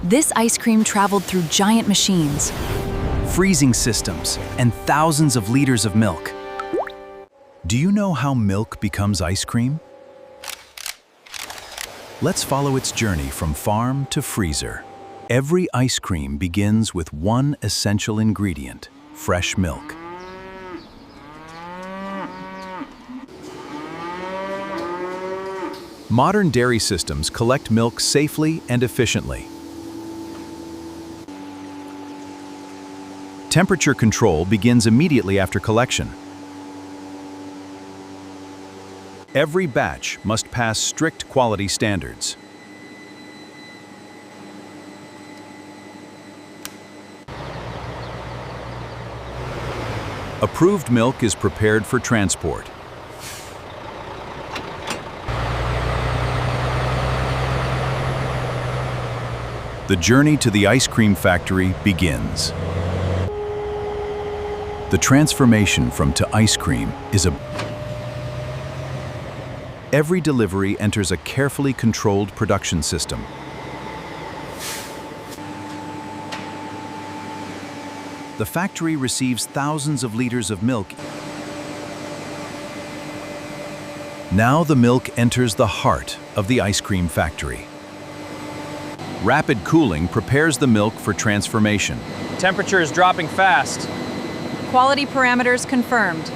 This ice cream traveled through giant machines, freezing systems, and thousands of liters of milk. Do you know how milk becomes ice cream? Let's follow its journey from farm to freezer. Every ice cream begins with one essential ingredient: fresh milk. Modern dairy systems collect milk safely and efficiently. Temperature control begins immediately after collection. Every batch must pass strict quality standards. Approved milk is prepared for transport. The journey to the ice cream factory begins. The transformation from to ice cream is Every delivery enters a carefully controlled production system. The factory receives thousands of liters of milk. Now the milk enters the heart of the ice cream factory. Rapid cooling prepares the milk for transformation. Temperature is dropping fast. quality parameters confirmed.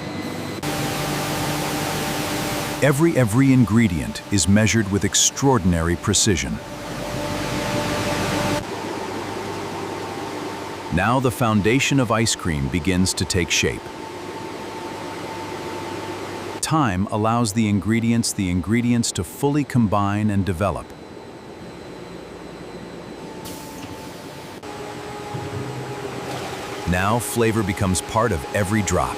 Every ingredient is measured with extraordinary precision. Now the foundation of ice cream begins to take shape. Time allows the ingredients to fully combine and develop. Now flavor becomes part of every drop.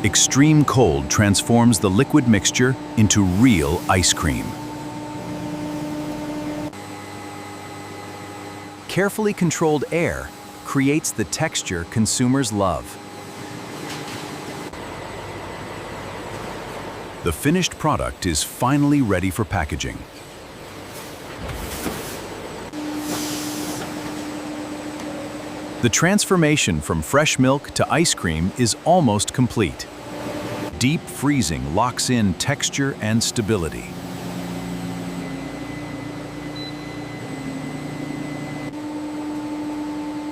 Extreme cold transforms the liquid mixture into real ice cream. Carefully controlled air creates the texture consumers love. The finished product is finally ready for packaging. The transformation from fresh milk to ice cream is almost complete. Deep freezing locks in texture and stability.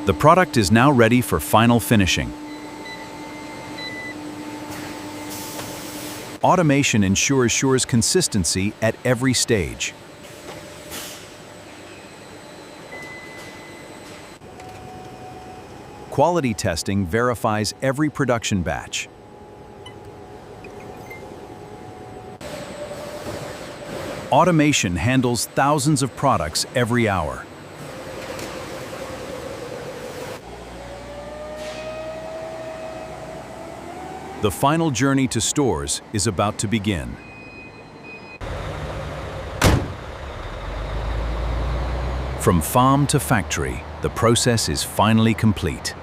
The product is now ready for final finishing. Automation ensures consistency at every stage. Quality testing verifies every production batch. Automation handles thousands of products every hour. The final journey to stores is about to begin. From farm to factory, the process is finally complete.